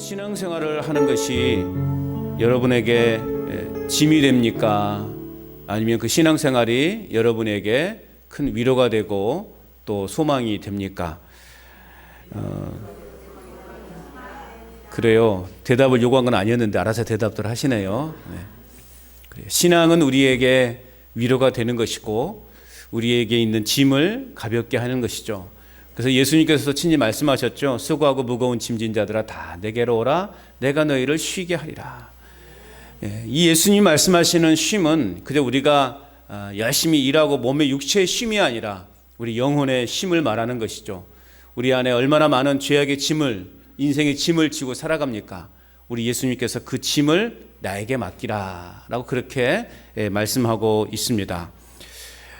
신앙생활을 하는 것이 여러분에게 짐이 됩니까? 아니면 그 신앙생활이 여러분에게 큰 위로가 되고 또 소망이 됩니까? 그래요. 대답을 요구한 건 아니었는데 알아서 대답들 하시네요. 네. 그래요. 신앙은 우리에게 위로가 되는 것이고 우리에게 있는 짐을 가볍게 하는 것이죠. 그래서 예수님께서 친히 말씀하셨죠. 수고하고 무거운 짐진 자들아 다 내게로 오라 내가 너희를 쉬게 하리라. 이 예수님 말씀하시는 쉼은 그저 우리가 열심히 일하고 몸의 육체의 쉼이 아니라 우리 영혼의 쉼을 말하는 것이죠. 우리 안에 얼마나 많은 죄악의 짐을, 인생의 짐을 지고 살아갑니까? 우리 예수님께서 그 짐을 나에게 맡기라 라고 그렇게 말씀하고 있습니다.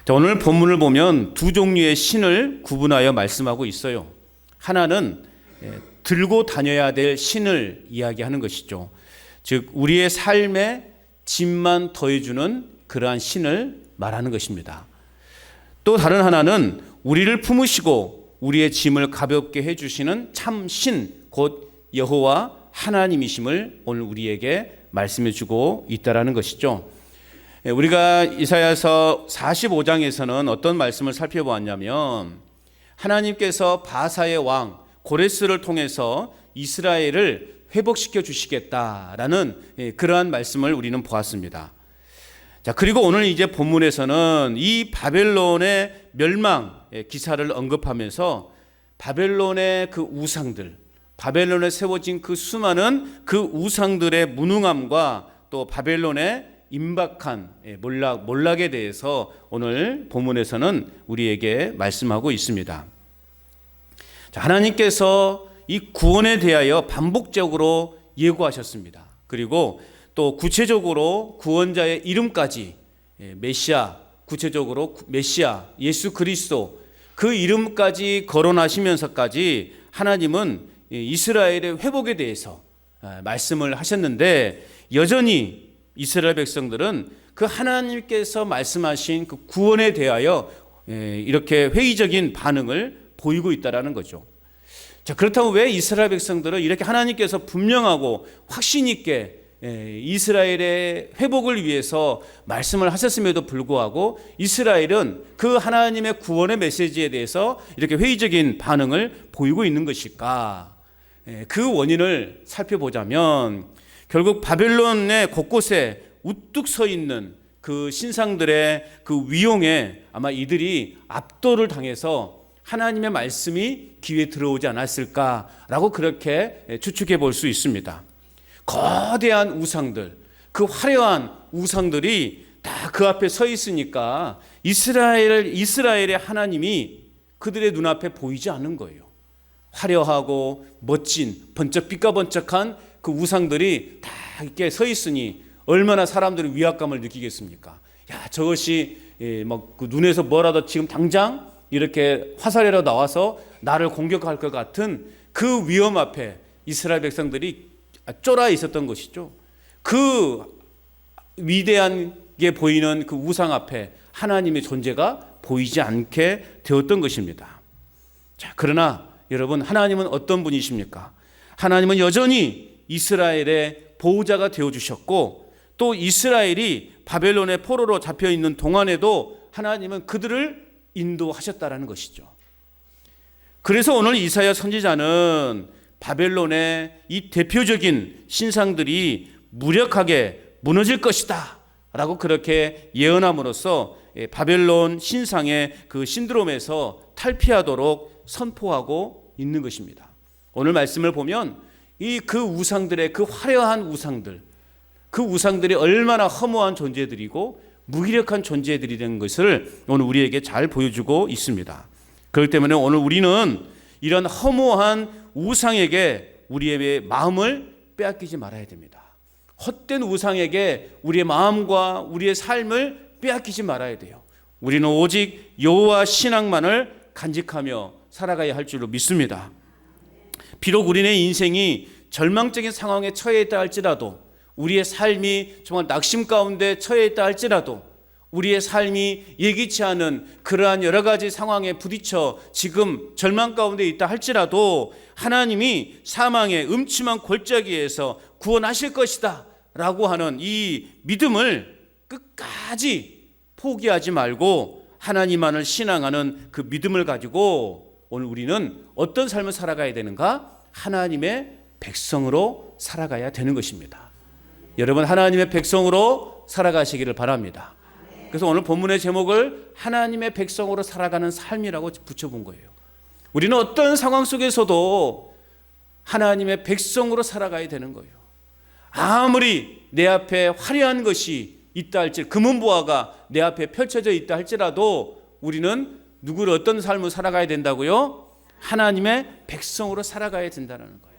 오늘 본문을 보면 두 종류의 신을 구분하여 말씀하고 있어요. 하나는 들고 다녀야 될 신을 이야기하는 것이죠. 즉 우리의 삶에 짐만 더해주는 그러한 신을 말하는 것입니다. 또 다른 하나는 우리를 품으시고 우리의 짐을 가볍게 해주시는 참 신, 곧 여호와 하나님이심을 오늘 우리에게 말씀해 주고 있다라는 것이죠. 우리가 이사야서 45장에서는 어떤 말씀을 살펴보았냐면 하나님께서 바사의 왕 고레스를 통해서 이스라엘을 회복시켜 주시겠다라는 그러한 말씀을 우리는 보았습니다. 자, 그리고 오늘 이제 본문에서는 이 바벨론의 멸망 기사를 언급하면서 바벨론의 그 우상들, 바벨론에 세워진 그 수많은 그 우상들의 무능함과 또 바벨론의 임박한 몰락에 대해서 오늘 본문에서는 우리에게 말씀하고 있습니다. 자, 하나님께서 이 구원에 대하여 반복적으로 예고하셨습니다. 그리고 또 구체적으로 구원자의 이름까지 메시아, 구체적으로 메시아 예수 그리스도 그 이름까지 거론하시면서까지 하나님은 이스라엘의 회복에 대해서 말씀을 하셨는데 여전히 이스라엘 백성들은 그 하나님께서 말씀하신 그 구원에 대하여 이렇게 회의적인 반응을 보이고 있다라는 거죠. 자, 그렇다면 왜 이스라엘 백성들은 이렇게 하나님께서 분명하고 확신 있게 이스라엘의 회복을 위해서 말씀을 하셨음에도 불구하고 이스라엘은 그 하나님의 구원의 메시지에 대해서 이렇게 회의적인 반응을 보이고 있는 것일까? 그 원인을 살펴보자면 결국 바벨론의 곳곳에 우뚝 서 있는 그 신상들의 그 위용에 아마 이들이 압도를 당해서 하나님의 말씀이 귀에 들어오지 않았을까라고 그렇게 추측해 볼 수 있습니다. 거대한 우상들, 그 화려한 우상들이 다 그 앞에 서 있으니까 이스라엘의 하나님이 그들의 눈앞에 보이지 않는 거예요. 화려하고 멋진 번쩍 삐까번쩍한 그 우상들이 다 이렇게 서 있으니 얼마나 사람들이 위압감을 느끼겠습니까? 야, 저것이 막 그 눈에서 뭐라도 지금 당장 이렇게 화살이라도 나와서 나를 공격할 것 같은 그 위험 앞에 이스라엘 백성들이 쫄아 있었던 것이죠. 그 위대한 게 보이는 그 우상 앞에 하나님의 존재가 보이지 않게 되었던 것입니다. 자, 그러나 여러분, 하나님은 어떤 분이십니까? 하나님은 여전히 이스라엘의 보호자가 되어주셨고 또 이스라엘이 바벨론의 포로로 잡혀있는 동안에도 하나님은 그들을 인도하셨다라는 것이죠. 그래서 오늘 이사야 선지자는 바벨론의 이 대표적인 신상들이 무력하게 무너질 것이다 라고 그렇게 예언함으로써 바벨론 신상의 그 신드롬에서 탈피하도록 선포하고 있는 것입니다. 오늘 말씀을 보면 그 우상들의 그 화려한 우상들, 그 우상들이 얼마나 허무한 존재들이고 무기력한 존재들이라는 것을 오늘 우리에게 잘 보여주고 있습니다. 그렇기 때문에 오늘 우리는 이런 허무한 우상에게 우리의 마음을 빼앗기지 말아야 됩니다. 헛된 우상에게 우리의 마음과 우리의 삶을 빼앗기지 말아야 돼요. 우리는 오직 여호와 신앙만을 간직하며 살아가야 할 줄로 믿습니다. 비록 우리의 인생이 절망적인 상황에 처해 있다 할지라도 우리의 삶이 정말 낙심 가운데 처해 있다 할지라도 우리의 삶이 예기치 않은 그러한 여러 가지 상황에 부딪혀 지금 절망 가운데 있다 할지라도 하나님이 사망의 음침한 골짜기에서 구원하실 것이다 라고 하는 이 믿음을 끝까지 포기하지 말고 하나님만을 신앙하는 그 믿음을 가지고 오늘 우리는 어떤 삶을 살아가야 되는가? 하나님의 백성으로 살아가야 되는 것입니다. 여러분, 하나님의 백성으로 살아가시기를 바랍니다. 그래서 오늘 본문의 제목을 하나님의 백성으로 살아가는 삶이라고 붙여본 거예요. 우리는 어떤 상황 속에서도 하나님의 백성으로 살아가야 되는 거예요. 아무리 내 앞에 화려한 것이 있다 할지라도, 금은보화가 내 앞에 펼쳐져 있다 할지라도 우리는 누구를 어떤 삶을 살아가야 된다고요? 하나님의 백성으로 살아가야 된다는 거예요.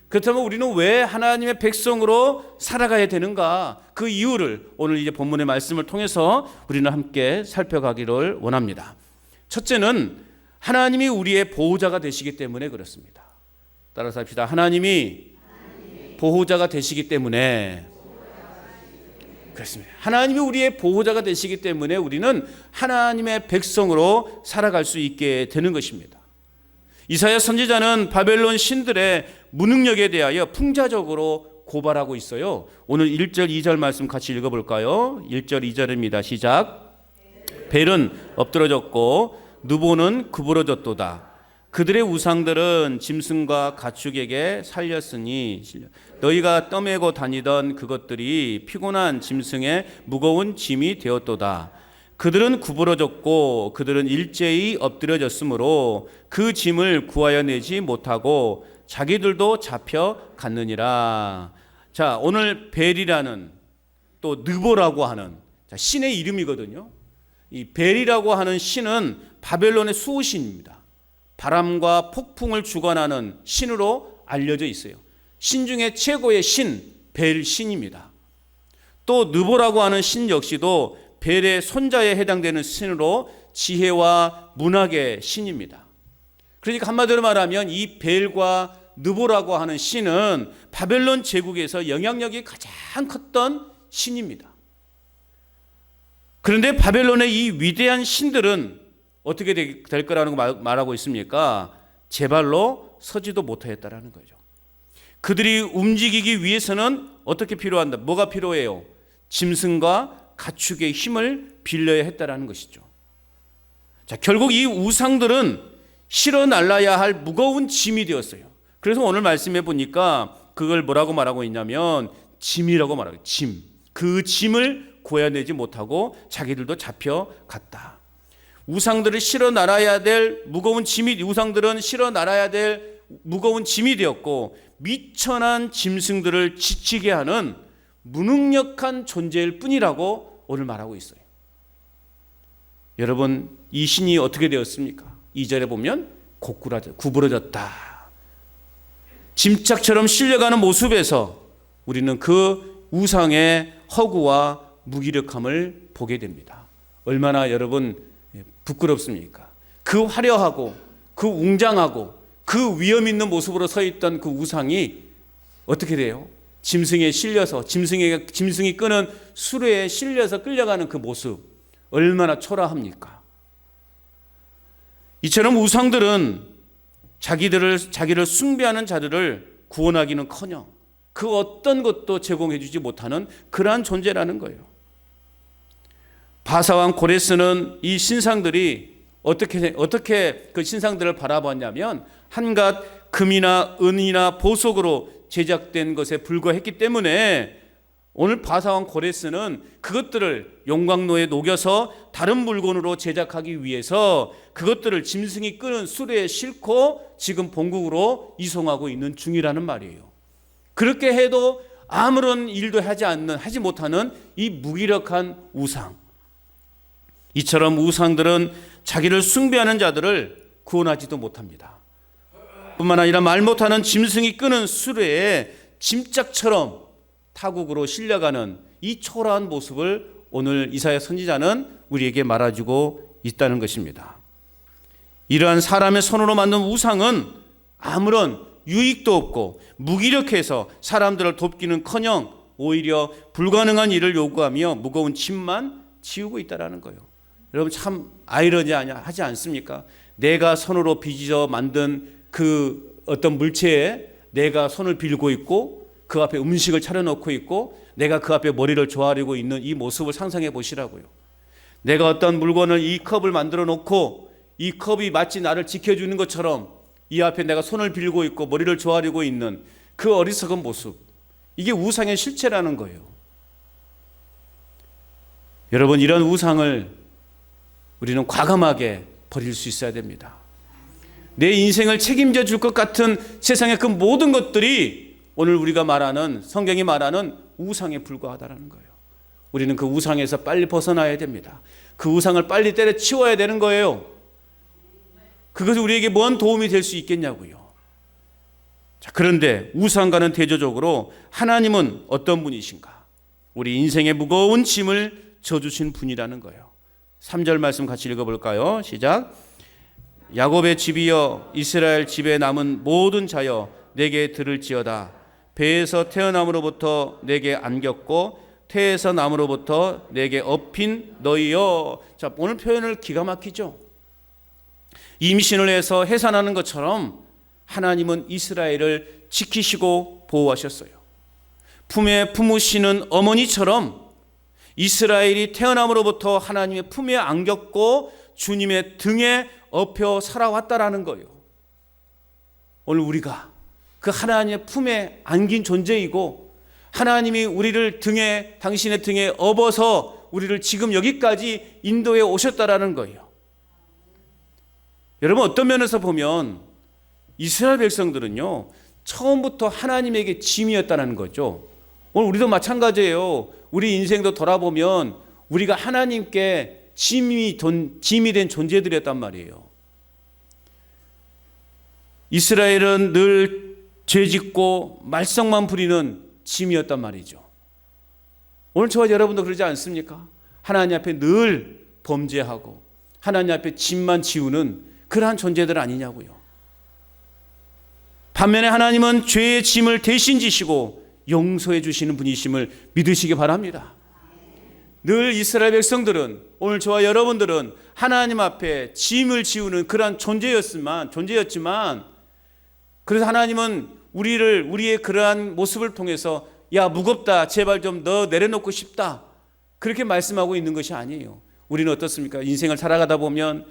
그렇다면 우리는 왜 하나님의 백성으로 살아가야 되는가? 그 이유를 오늘 이제 본문의 말씀을 통해서 우리는 함께 살펴가기를 원합니다. 첫째는 하나님이 우리의 보호자가 되시기 때문에 그렇습니다. 따라서 합시다. 하나님이 보호자가 되시기 때문에 그렇습니다. 하나님이 우리의 보호자가 되시기 때문에 우리는 하나님의 백성으로 살아갈 수 있게 되는 것입니다. 이사야 선지자는 바벨론 신들의 무능력에 대하여 풍자적으로 고발하고 있어요. 오늘 1절 2절 말씀 같이 읽어볼까요? 1절 2절입니다. 시작. 벨은 엎드러졌고 느보는 구부러졌도다. 그들의 우상들은 짐승과 가축에게 살렸으니 너희가 떠매고 다니던 그것들이 피곤한 짐승의 무거운 짐이 되었도다. 그들은 구부러졌고 그들은 일제히 엎드려졌으므로 그 짐을 구하여 내지 못하고 자기들도 잡혀 갔느니라. 자, 오늘 벨이라는 또 느보라고 하는 신의 이름이거든요. 이 벨이라고 하는 신은 바벨론의 수호신입니다. 바람과 폭풍을 주관하는 신으로 알려져 있어요. 신 중에 최고의 신, 벨 신입니다. 또 느보라고 하는 신 역시도 벨의 손자에 해당되는 신으로 지혜와 문학의 신입니다. 그러니까 한마디로 말하면 이 벨과 느보라고 하는 신은 바벨론 제국에서 영향력이 가장 컸던 신입니다. 그런데 바벨론의 이 위대한 신들은 어떻게 될 거라는 거 말하고 있습니까? 제 발로 서지도 못하였다라는 거죠. 그들이 움직이기 위해서는 어떻게 필요한다? 뭐가 필요해요? 짐승과 가축의 힘을 빌려야 했다라는 것이죠. 자, 결국 이 우상들은 실어 날라야 할 무거운 짐이 되었어요. 그래서 오늘 말씀해 보니까 그걸 뭐라고 말하고 있냐면 짐이라고 말하고, 짐. 그 짐을 구해내지 못하고 자기들도 잡혀갔다. 우상들을 실어 날아야 될 무거운 짐이, 우상들은 실어 날아야 될 무거운 짐이 되었고 미천한 짐승들을 지치게 하는 무능력한 존재일 뿐이라고 오늘 말하고 있어요. 여러분, 이 신이 어떻게 되었습니까? 2절에 보면 구부러졌다. 짐짝처럼 실려가는 모습에서 우리는 그 우상의 허구와 무기력함을 보게 됩니다. 얼마나 여러분 부끄럽습니까? 그 화려하고 그 웅장하고 그 위험 있는 모습으로 서 있던 그 우상이 어떻게 돼요? 짐승에 실려서 짐승이 끄는 수레에 실려서 끌려가는 그 모습, 얼마나 초라합니까? 이처럼 우상들은 자기를 숭배하는 자들을 구원하기는커녕 그 어떤 것도 제공해 주지 못하는 그러한 존재라는 거예요. 바사왕 고레스는 이 신상들이 어떻게 그 신상들을 바라봤냐면 한갓 금이나 은이나 보석으로 제작된 것에 불과했기 때문에 오늘 바사왕 고레스는 그것들을 용광로에 녹여서 다른 물건으로 제작하기 위해서 그것들을 짐승이 끄는 수레에 싣고 지금 본국으로 이송하고 있는 중이라는 말이에요. 그렇게 해도 아무런 일도 하지 못하는 이 무기력한 우상. 이처럼 우상들은 자기를 숭배하는 자들을 구원하지도 못합니다. 뿐만 아니라 말 못하는 짐승이 끄는 수레에 짐짝처럼 타국으로 실려가는 이 초라한 모습을 오늘 이사야 선지자는 우리에게 말해주고 있다는 것입니다. 이러한 사람의 손으로 만든 우상은 아무런 유익도 없고 무기력해서 사람들을 돕기는커녕 오히려 불가능한 일을 요구하며 무거운 짐만 지우고 있다라는 거예요. 여러분 참 아이러니하지 않습니까? 내가 손으로 빚어 만든 그 어떤 물체에 내가 손을 빌고 있고 그 앞에 음식을 차려놓고 있고 내가 그 앞에 머리를 조아리고 있는 이 모습을 상상해 보시라고요. 내가 어떤 물건을 이 컵을 만들어 놓고 이 컵이 마치 나를 지켜주는 것처럼 이 앞에 내가 손을 빌고 있고 머리를 조아리고 있는 그 어리석은 모습, 이게 우상의 실체라는 거예요. 여러분, 이런 우상을 우리는 과감하게 버릴 수 있어야 됩니다. 내 인생을 책임져 줄 것 같은 세상의 그 모든 것들이 오늘 우리가 말하는, 성경이 말하는 우상에 불과하다는 거예요. 우리는 그 우상에서 빨리 벗어나야 됩니다. 그 우상을 빨리 때려치워야 되는 거예요. 그것이 우리에게 뭔 도움이 될 수 있겠냐고요. 자, 그런데 우상과는 대조적으로 하나님은 어떤 분이신가? 우리 인생의 무거운 짐을 져주신 분이라는 거예요. 3절 말씀 같이 읽어볼까요? 시작. 야곱의 집이여, 이스라엘 집에 남은 모든 자여, 내게 들을지어다. 배에서 태어남으로부터 내게 안겼고 태에서 남으로부터 내게 업힌 너희여. 자, 오늘 표현을 기가 막히죠. 임신을 해서 해산하는 것처럼 하나님은 이스라엘을 지키시고 보호하셨어요. 품에 품으시는 어머니처럼 이스라엘이 태어남으로부터 하나님의 품에 안겼고 주님의 등에 업혀 살아왔다라는 거예요. 오늘 우리가 그 하나님의 품에 안긴 존재이고 하나님이 우리를 등에, 당신의 등에 업어서 우리를 지금 여기까지 인도해 오셨다라는 거예요. 여러분, 어떤 면에서 보면 이스라엘 백성들은요, 처음부터 하나님에게 짐이었다는 거죠. 오늘 우리도 마찬가지예요. 우리 인생도 돌아보면 우리가 하나님께 짐이 된 존재들이었단 말이에요. 이스라엘은 늘 죄짓고 말썽만 부리는 짐이었단 말이죠. 오늘 저와 여러분도 그러지 않습니까? 하나님 앞에 늘 범죄하고 하나님 앞에 짐만 지우는 그러한 존재들 아니냐고요. 반면에 하나님은 죄의 짐을 대신 지시고 용서해 주시는 분이심을 믿으시기 바랍니다. 늘 이스라엘 백성들은, 오늘 저와 여러분들은 하나님 앞에 짐을 지우는 그러한 존재였지만 그래서 하나님은 우리의 그러한 모습을 통해서 야, 무겁다, 제발 좀 너 내려놓고 싶다, 그렇게 말씀하고 있는 것이 아니에요. 우리는 어떻습니까? 인생을 살아가다 보면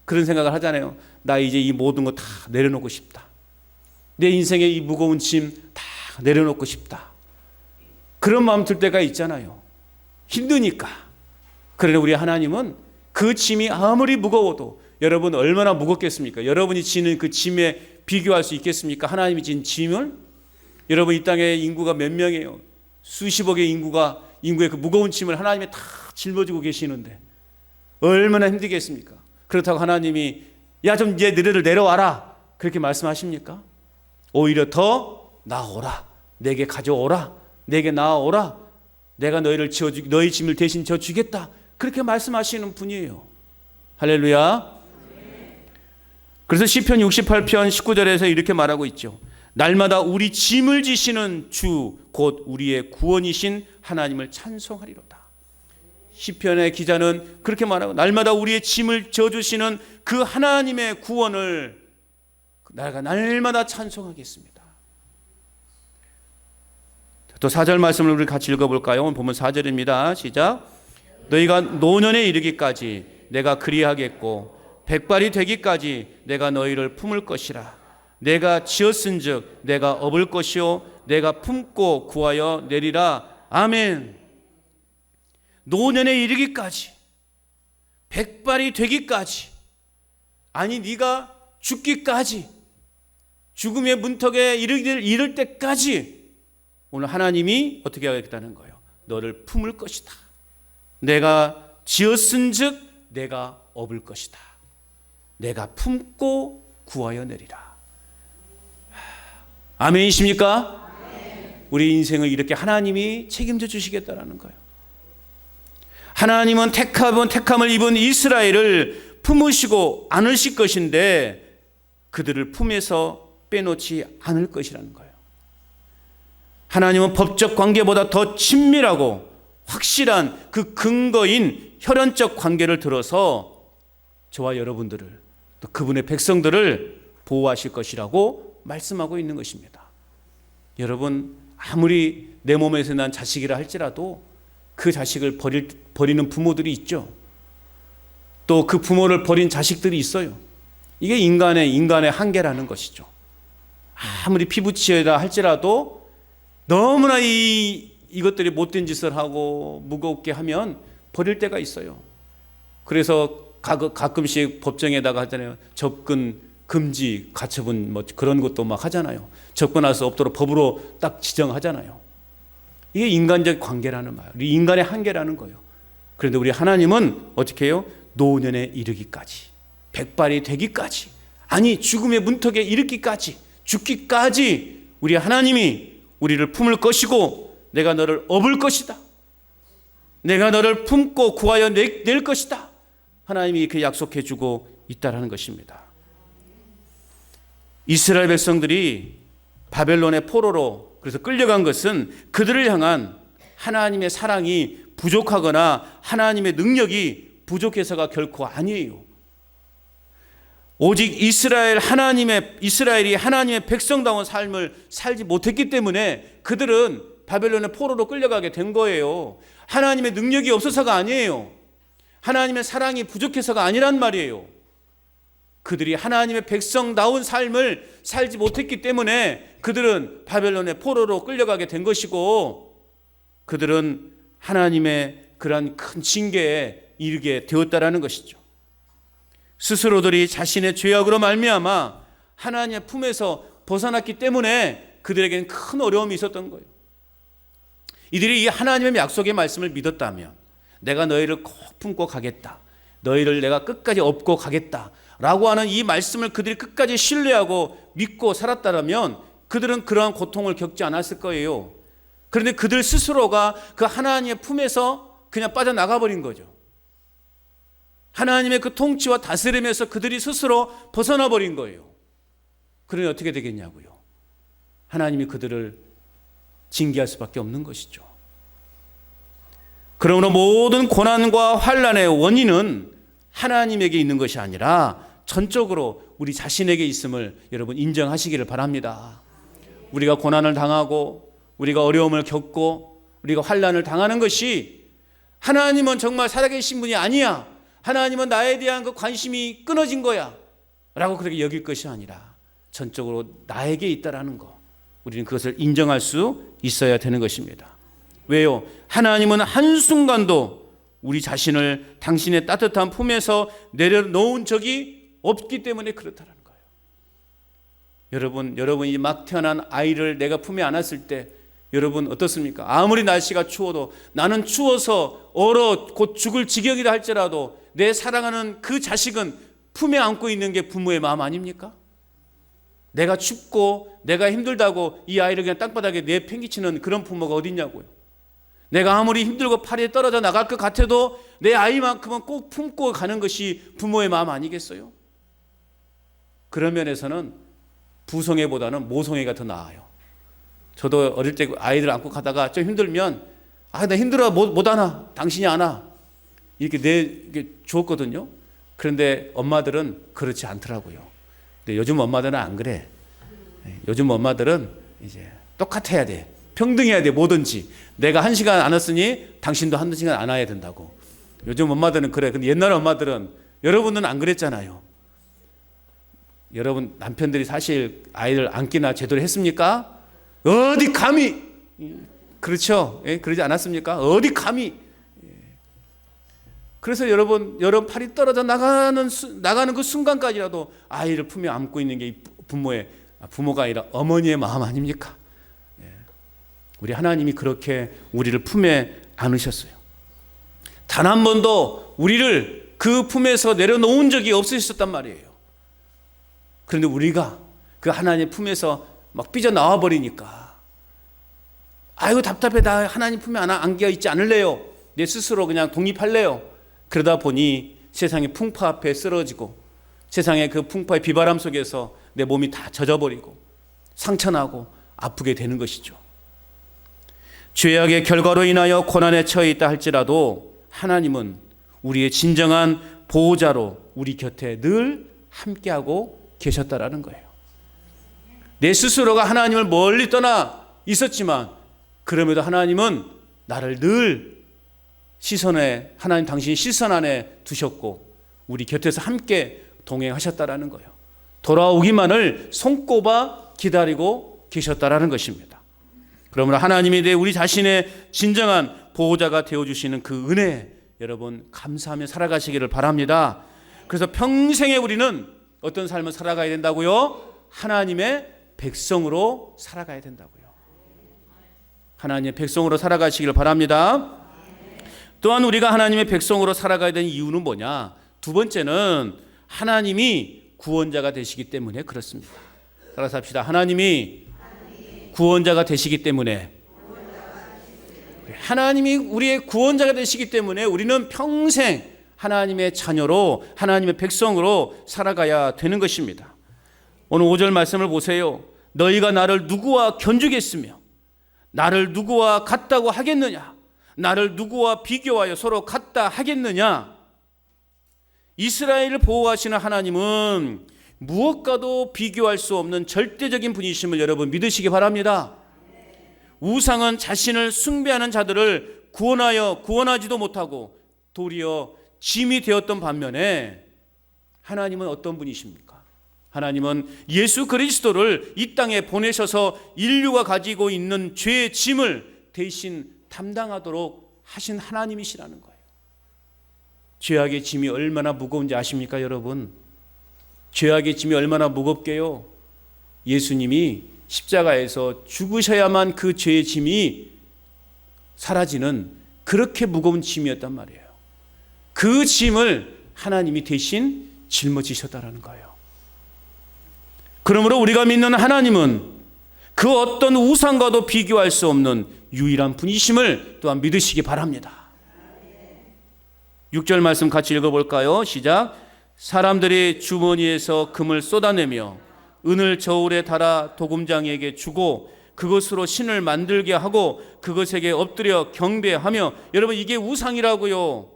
그런 생각을 하잖아요. 나 이제 이 모든 거 다 내려놓고 싶다. 내 인생의 이 무거운 짐 다 내려놓고 싶다. 그런 마음 들 때가 있잖아요. 힘드니까. 그러나 우리 하나님은 그 짐이 아무리 무거워도, 여러분 얼마나 무겁겠습니까? 여러분이 지는 그 짐에 비교할 수 있겠습니까? 하나님이 진 짐을? 여러분, 이 땅에 인구가 몇 명이에요? 수십억의 인구의 그 무거운 짐을 하나님이 다 짊어지고 계시는데 얼마나 힘들겠습니까? 그렇다고 하나님이 야, 좀 이제 너희들 내려와라, 그렇게 말씀하십니까? 오히려 더 나오라, 내게 가져오라, 내게 나아오라, 내가 너희 짐을 대신 져주겠다, 그렇게 말씀하시는 분이에요. 할렐루야. 그래서 시편 68편 19절에서 이렇게 말하고 있죠. 날마다 우리 짐을 지시는 주 곧 우리의 구원이신 하나님을 찬송하리로다. 시편의 기자는 그렇게 말하고, 날마다 우리의 짐을 져주시는 그 하나님의 구원을 내가 날마다 찬송하겠습니다. 또 4절 말씀을 우리 같이 읽어볼까요? 오늘 보면 4절입니다. 시작. 너희가 노년에 이르기까지 내가 그리하겠고 백발이 되기까지 내가 너희를 품을 것이라. 내가 지었은즉 내가 업을 것이요 내가 품고 구하여 내리라. 아멘. 노년에 이르기까지, 백발이 되기까지, 아니 네가 죽기까지, 죽음의 문턱에 이를 때까지 오늘 하나님이 어떻게 하겠다는 거예요? 너를 품을 것이다. 내가 지었은즉 내가 업을 것이다. 내가 품고 구하여 내리라. 아멘이십니까? 우리 인생을 이렇게 하나님이 책임져 주시겠다라는 거예요. 하나님은 택함을 입은 이스라엘을 품으시고 안으실 것인데 그들을 품에서 빼놓지 않을 것이라는 거예요. 하나님은 법적 관계보다 더 친밀하고 확실한 그 근거인 혈연적 관계를 들어서 저와 여러분들을, 또 그분의 백성들을 보호하실 것이라고 말씀하고 있는 것입니다. 여러분, 아무리 내 몸에서 난 자식이라 할지라도 그 자식을 버리는 부모들이 있죠. 또 그 부모를 버린 자식들이 있어요. 이게 인간의 한계라는 것이죠. 아무리 피부치이다 할지라도 너무나 이것들이 못된 짓을 하고 무겁게 하면 버릴 때가 있어요. 그래서 가끔씩 법정에다가 하잖아요. 접근 금지 가처분 뭐 그런 것도 막 하잖아요. 접근할 수 없도록 법으로 딱 지정하잖아요. 이게 인간적 관계라는 말, 우리 인간의 한계라는 거예요. 그런데 우리 하나님은 어떻게 해요? 노년에 이르기까지, 백발이 되기까지, 아니 죽음의 문턱에 이르기까지, 죽기까지 우리 하나님이 우리를 품을 것이고 내가 너를 업을 것이다, 내가 너를 품고 구하여 낼 것이다, 하나님이 이렇게 약속해 주고 있다라는 것입니다. 이스라엘 백성들이 바벨론의 포로로 그래서 끌려간 것은 그들을 향한 하나님의 사랑이 부족하거나 하나님의 능력이 부족해서가 결코 아니에요. 오직 이스라엘이 하나님의 백성다운 삶을 살지 못했기 때문에 그들은 바벨론의 포로로 끌려가게 된 거예요. 하나님의 능력이 없어서가 아니에요. 하나님의 사랑이 부족해서가 아니란 말이에요. 그들이 하나님의 백성다운 삶을 살지 못했기 때문에 그들은 바벨론의 포로로 끌려가게 된 것이고, 그들은 하나님의 그러한 큰 징계에 이르게 되었다라는 것이죠. 스스로들이 자신의 죄악으로 말미암아 하나님의 품에서 벗어났기 때문에 그들에게는 큰 어려움이 있었던 거예요. 이들이 이 하나님의 약속의 말씀을 믿었다면, 내가 너희를 꼭 품고 가겠다, 너희를 내가 끝까지 업고 가겠다 라고 하는 이 말씀을 그들이 끝까지 신뢰하고 믿고 살았다면 그들은 그러한 고통을 겪지 않았을 거예요. 그런데 그들 스스로가 그 하나님의 품에서 그냥 빠져나가 버린 거죠. 하나님의 그 통치와 다스림에서 그들이 스스로 벗어나 버린 거예요. 그러니 어떻게 되겠냐고요. 하나님이 그들을 징계할 수밖에 없는 것이죠. 그러므로 모든 고난과 환난의 원인은 하나님에게 있는 것이 아니라 전적으로 우리 자신에게 있음을 여러분 인정하시기를 바랍니다. 우리가 고난을 당하고 우리가 어려움을 겪고 우리가 환난을 당하는 것이 하나님은 정말 살아계신 분이 아니야, 하나님은 나에 대한 그 관심이 끊어진 거야 라고 그렇게 여길 것이 아니라 전적으로 나에게 있다라는 거, 우리는 그것을 인정할 수 있어야 되는 것입니다. 왜요? 하나님은 한순간도 우리 자신을 당신의 따뜻한 품에서 내려놓은 적이 없기 때문에 그렇다는 거예요. 여러분이 막 태어난 아이를 내가 품에 안았을 때 여러분 어떻습니까? 아무리 날씨가 추워도, 나는 추워서 얼어 곧 죽을 지경이라 할지라도 내 사랑하는 그 자식은 품에 안고 있는 게 부모의 마음 아닙니까? 내가 춥고 내가 힘들다고 이 아이를 그냥 땅바닥에 내팽개치는 그런 부모가 어디 있냐고요. 내가 아무리 힘들고 팔에 떨어져 나갈 것 같아도 내 아이만큼은 꼭 품고 가는 것이 부모의 마음 아니겠어요? 그런 면에서는 부성애보다는 모성애가 더 나아요. 저도 어릴 때 아이들 안고 가다가 좀 힘들면, 나 힘들어 못 안아, 당신이 안아, 이렇게 주었거든요. 그런데 엄마들은 그렇지 않더라고요. 근데 요즘 엄마들은 안 그래. 요즘 엄마들은 이제 똑같아야 돼, 평등해야 돼, 뭐든지. 내가 1시간 안았으니 당신도 1시간 안아야 된다고. 요즘 엄마들은 그래. 근데 옛날 엄마들은, 여러분은 안 그랬잖아요. 여러분 남편들이 사실 아이를 안기나 제대로 했습니까? 어디 감히. 그렇죠? 예? 그러지 않았습니까? 어디 감히. 그래서 여러분 팔이 떨어져 나가는 그 순간까지라도 아이를 품에 안고 있는 게 부모가 아니라 어머니의 마음 아닙니까? 우리 하나님이 그렇게 우리를 품에 안으셨어요. 단 한 번도 우리를 그 품에서 내려놓은 적이 없으셨단 말이에요. 그런데 우리가 그 하나님의 품에서 막 삐져나와 버리니까, 아이고 답답해, 나 하나님 품에 안겨 있지 않을래요, 내 스스로 그냥 독립할래요. 그러다 보니 세상의 풍파 앞에 쓰러지고 세상의 그 풍파의 비바람 속에서 내 몸이 다 젖어버리고 상처나고 아프게 되는 것이죠. 죄악의 결과로 인하여 고난에 처해 있다 할지라도 하나님은 우리의 진정한 보호자로 우리 곁에 늘 함께하고 계셨다라는 거예요. 내 스스로가 하나님을 멀리 떠나 있었지만 그럼에도 하나님은 나를 늘 시선에, 하나님 당신이 시선 안에 두셨고 우리 곁에서 함께 동행하셨다라는 거예요. 돌아오기만을 손꼽아 기다리고 계셨다라는 것입니다. 그러므로 하나님에 대해 우리 자신의 진정한 보호자가 되어주시는 그 은혜, 여러분 감사하며 살아가시기를 바랍니다. 그래서 평생에 우리는 어떤 삶을 살아가야 된다고요? 하나님의 백성으로 살아가야 된다고요. 하나님의 백성으로 살아가시기를 바랍니다. 또한 우리가 하나님의 백성으로 살아가야 되는 이유는 뭐냐? 두 번째는 하나님이 구원자가 되시기 때문에 그렇습니다. 따라서 합시다. 하나님이 구원자가 되시기 때문에, 하나님이 우리의 구원자가 되시기 때문에 우리는 평생 하나님의 자녀로, 하나님의 백성으로 살아가야 되는 것입니다. 오늘 5절 말씀을 보세요. 너희가 나를 누구와 견주겠으며 나를 누구와 같다고 하겠느냐? 나를 누구와 비교하여 서로 같다 하겠느냐? 이스라엘을 보호하시는 하나님은 무엇과도 비교할 수 없는 절대적인 분이심을 여러분 믿으시기 바랍니다. 우상은 자신을 숭배하는 자들을 구원하지도 못하고 도리어 짐이 되었던 반면에 하나님은 어떤 분이십니까? 하나님은 예수 그리스도를 이 땅에 보내셔서 인류가 가지고 있는 죄의 짐을 대신 담당하도록 하신 하나님이시라는 거예요. 죄악의 짐이 얼마나 무거운지 아십니까, 여러분? 죄악의 짐이 얼마나 무겁게요? 예수님이 십자가에서 죽으셔야만 그 죄의 짐이 사라지는 그렇게 무거운 짐이었단 말이에요. 그 짐을 하나님이 대신 짊어지셨다라는 거예요. 그러므로 우리가 믿는 하나님은 그 어떤 우상과도 비교할 수 없는 유일한 분이심을 또한 믿으시기 바랍니다. 6절 말씀 같이 읽어볼까요? 시작. 사람들이 주머니에서 금을 쏟아내며 은을 저울에 달아 도금장에게 주고 그것으로 신을 만들게 하고 그것에게 엎드려 경배하며, 여러분 이게 우상이라고요.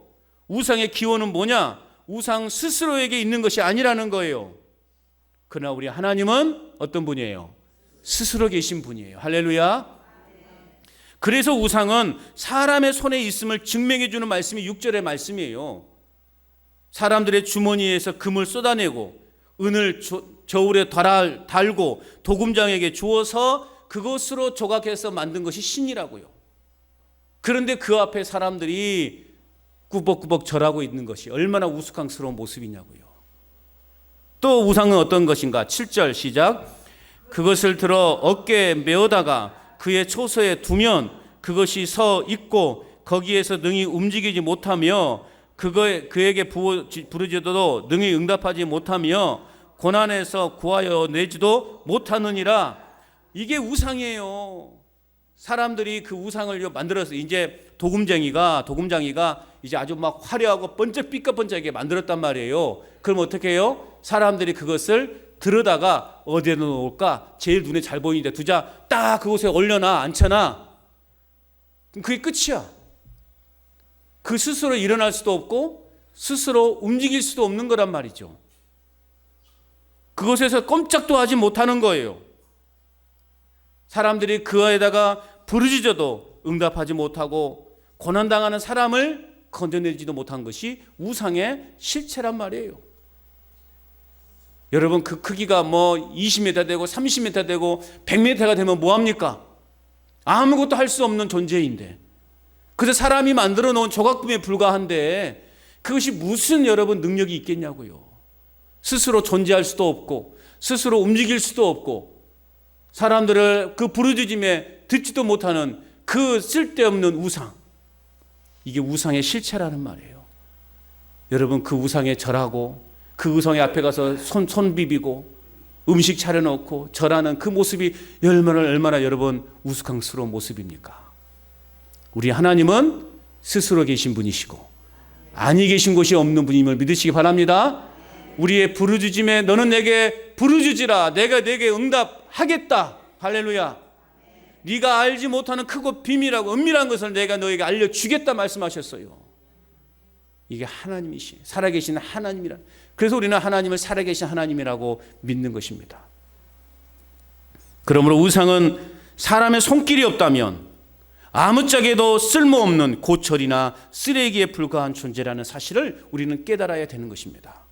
우상의 기원은 뭐냐? 우상 스스로에게 있는 것이 아니라는 거예요. 그러나 우리 하나님은 어떤 분이에요? 스스로 계신 분이에요. 할렐루야. 그래서 우상은 사람의 손에 있음을 증명해 주는 말씀이 6절의 말씀이에요. 사람들의 주머니에서 금을 쏟아내고 은을 저울에 달고 도금장에게 주어서 그것으로 조각해서 만든 것이 신이라고요. 그런데 그 앞에 사람들이 꾸벅꾸벅 절하고 있는 것이 얼마나 우스꽝스러운 모습이냐고요. 또 우상은 어떤 것인가? 7절 시작. 그것을 들어 어깨에 메어다가 그의 초소에 두면 그것이 서 있고 거기에서 능히 움직이지 못하며 그에게 부르짖어도 능히 응답하지 못하며 고난에서 구하여 내지도 못하느니라. 이게 우상이에요. 사람들이 그 우상을 만들어서 이제 도금장이가 이제 아주 막 화려하고 삐까번쩍하게 만들었단 말이에요. 그럼 어떻게 해요? 사람들이 그것을 들여다가 어디에 놓을까? 제일 눈에 잘 보이는데 두자. 딱 그곳에 올려놔, 앉혀놔. 그럼 그게 끝이야. 그 스스로 일어날 수도 없고 스스로 움직일 수도 없는 거란 말이죠. 그곳에서 꼼짝도 하지 못하는 거예요. 사람들이 그에다가 부르짖어도 응답하지 못하고 고난당하는 사람을 건져내지도 못한 것이 우상의 실체란 말이에요. 여러분 그 크기가 뭐 20m 되고 30m 되고 100m가 되면 뭐합니까? 아무것도 할 수 없는 존재인데, 그래서 사람이 만들어 놓은 조각금에 불과한데 그것이 무슨 여러분 능력이 있겠냐고요. 스스로 존재할 수도 없고 스스로 움직일 수도 없고 사람들을 그 부르짖음에 듣지도 못하는 그 쓸데없는 우상, 이게 우상의 실체라는 말이에요. 여러분 그 우상에 절하고 그 우상의 앞에 가서 손 비비고 음식 차려놓고 절하는 그 모습이 얼마나 여러분 우스꽝스러운 모습입니까? 우리 하나님은 스스로 계신 분이시고 아니 계신 곳이 없는 분임을 믿으시기 바랍니다. 우리의 부르짖음에 너는 내게 부르짖으라, 내가 내게 응답하겠다. 할렐루야. 네가 알지 못하는 크고 비밀하고 은밀한 것을 내가 너에게 알려주겠다 말씀하셨어요. 이게 하나님이시, 살아계신 하나님이라. 그래서 우리는 하나님을 살아계신 하나님이라고 믿는 것입니다. 그러므로 우상은 사람의 손길이 없다면 아무짝에도 쓸모없는 고철이나 쓰레기에 불과한 존재라는 사실을 우리는 깨달아야 되는 것입니다.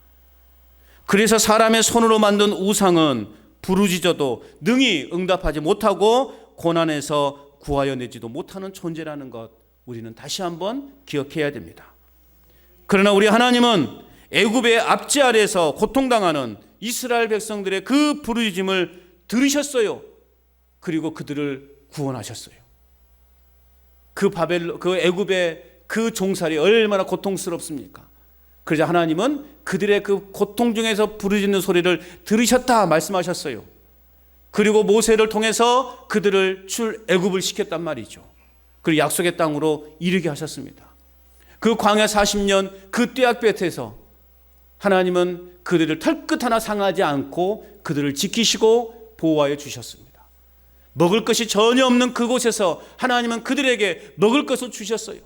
그래서 사람의 손으로 만든 우상은 부르짖어도 능히 응답하지 못하고 고난에서 구하여 내지도 못하는 존재라는 것, 우리는 다시 한번 기억해야 됩니다. 그러나 우리 하나님은 애굽의 압제 아래에서 고통당하는 이스라엘 백성들의 그 부르짖음을 들으셨어요. 그리고 그들을 구원하셨어요. 그 애굽의 그 종살이 얼마나 고통스럽습니까? 그러자 하나님은 그들의 그 고통 중에서 부르짖는 소리를 들으셨다 말씀하셨어요. 그리고 모세를 통해서 그들을 애굽을 시켰단 말이죠. 그리고 약속의 땅으로 이르게 하셨습니다. 그 광야 40년 그 떼약볕에서 하나님은 그들을 털끝 하나 상하지 않고 그들을 지키시고 보호하여 주셨습니다. 먹을 것이 전혀 없는 그곳에서 하나님은 그들에게 먹을 것을 주셨어요.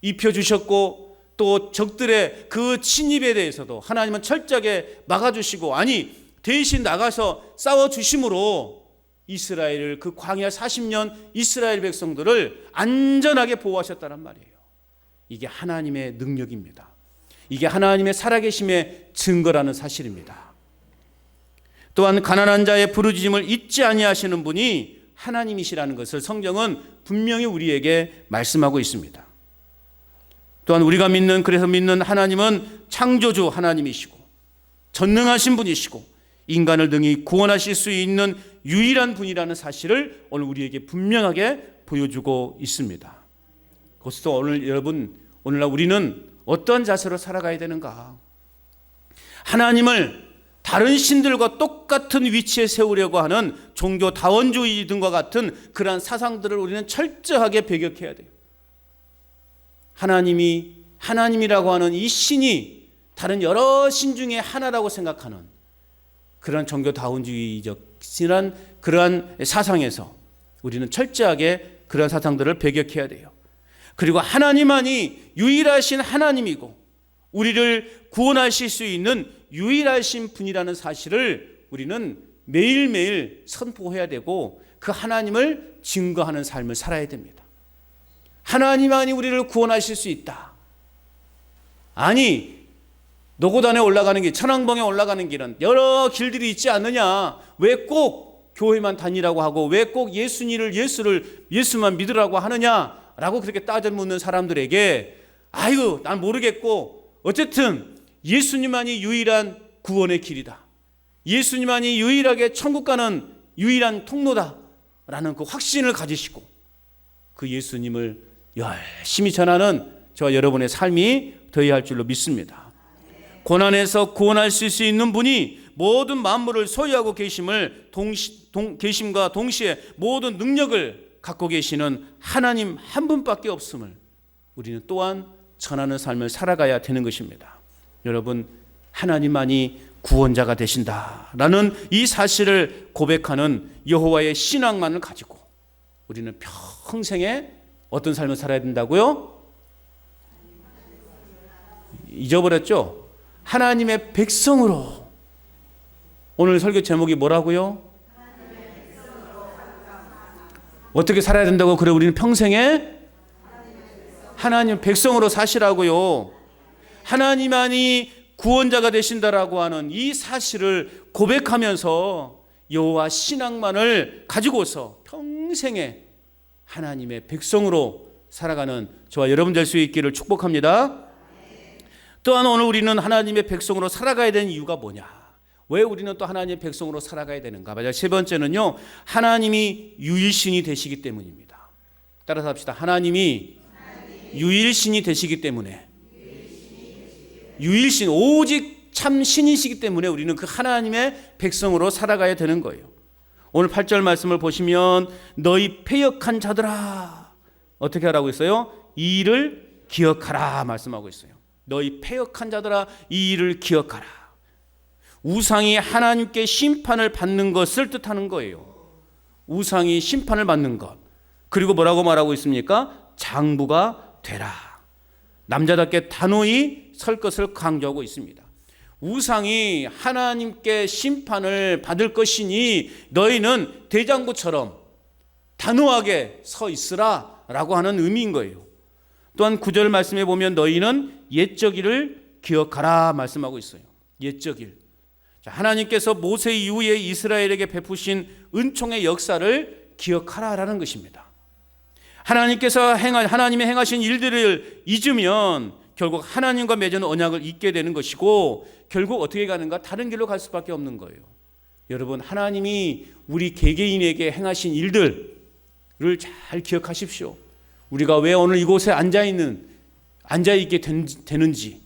입혀주셨고 또 적들의 그 침입에 대해서도 하나님은 철저하게 막아주시고, 아니 대신 나가서 싸워주심으로 이스라엘을, 그 광야 40년 이스라엘 백성들을 안전하게 보호하셨다는 말이에요. 이게 하나님의 능력입니다. 이게 하나님의 살아계심의 증거라는 사실입니다. 또한 가난한 자의 부르짖음을 잊지 아니하시는 분이 하나님이시라는 것을 성경은 분명히 우리에게 말씀하고 있습니다. 또한 우리가 그래서 믿는 하나님은 창조주 하나님이시고 전능하신 분이시고 인간을 능히 구원하실 수 있는 유일한 분이라는 사실을 오늘 우리에게 분명하게 보여주고 있습니다. 그것도 오늘날 우리는 어떤 자세로 살아가야 되는가? 하나님을 다른 신들과 똑같은 위치에 세우려고 하는 종교 다원주의 등과 같은 그러한 사상들을 우리는 철저하게 배격해야 돼요. 하나님이라고 하는 이 신이 다른 여러 신 중에 하나라고 생각하는 그러한 종교 다원주의적인 그러한 사상에서 우리는 철저하게 그러한 사상들을 배격해야 돼요. 그리고 하나님만이 유일하신 하나님이고 우리를 구원하실 수 있는 유일하신 분이라는 사실을 우리는 매일매일 선포해야 되고 그 하나님을 증거하는 삶을 살아야 됩니다. 하나님만이 우리를 구원하실 수 있다. 아니, 노고단에 올라가는 길, 천왕봉에 올라가는 길은 여러 길들이 있지 않느냐? 왜 꼭 교회만 다니라고 하고 왜 꼭 예수만 믿으라고 하느냐? 라고 그렇게 따져 묻는 사람들에게 아이고 난 모르겠고 어쨌든 예수님만이 유일한 구원의 길이다. 예수님만이 유일하게 천국 가는 유일한 통로다. 라는 그 확신을 가지시고 그 예수님을 열심히 전하는 저와 여러분의 삶이 되어야 할 줄로 믿습니다. 고난에서 구원하실 수 있는 분이 모든 만물을 소유하고 계심과 동시에 모든 능력을 갖고 계시는 하나님 한 분밖에 없음을 우리는 또한 전하는 삶을 살아가야 되는 것입니다. 여러분, 하나님만이 구원자가 되신다라는 이 사실을 고백하는 여호와의 신앙만을 가지고 우리는 평생에 어떤 삶을 살아야 된다고요? 잊어버렸죠? 하나님의 백성으로. 오늘 설교 제목이 뭐라고요? 어떻게 살아야 된다고? 그래, 우리는 평생에 하나님 백성으로 사시라고요. 하나님만이 구원자가 되신다라고 하는 이 사실을 고백하면서 여호와 신앙만을 가지고서 평생에 하나님의 백성으로 살아가는 저와 여러분 될 수 있기를 축복합니다. 또한 오늘 우리는 하나님의 백성으로 살아가야 되는 이유가 뭐냐? 왜 우리는 또 하나님의 백성으로 살아가야 되는가? 맞아요. 세 번째는요, 하나님이 유일신이 되시기 때문입니다. 따라서 합시다. 하나님이 유일신이 되시기 때문에, 유일신, 오직 참 신이시기 때문에 우리는 그 하나님의 백성으로 살아가야 되는 거예요. 오늘 8절 말씀을 보시면 너희 패역한 자들아, 어떻게 하라고 했어요? 이 일을 기억하라 말씀하고 있어요. 너희 패역한 자들아, 이 일을 기억하라. 우상이 하나님께 심판을 받는 것을 뜻하는 거예요. 우상이 심판을 받는 것. 그리고 뭐라고 말하고 있습니까? 장부가 되라. 남자답게 단호히 설 것을 강조하고 있습니다. 우상이 하나님께 심판을 받을 것이니 너희는 대장부처럼 단호하게 서 있으라 라고 하는 의미인 거예요. 또한 9절 말씀에 보면 너희는 옛적 일을 기억하라 말씀하고 있어요. 옛적 일. 하나님께서 모세 이후에 이스라엘에게 베푸신 은총의 역사를 기억하라라는 것입니다. 하나님이 행하신 일들을 잊으면 결국 하나님과 맺은 언약을 잊게 되는 것이고 결국 어떻게 가는가? 다른 길로 갈 수밖에 없는 거예요. 여러분, 하나님이 우리 개개인에게 행하신 일들을 잘 기억하십시오. 우리가 왜 오늘 이곳에 앉아있게 되는지.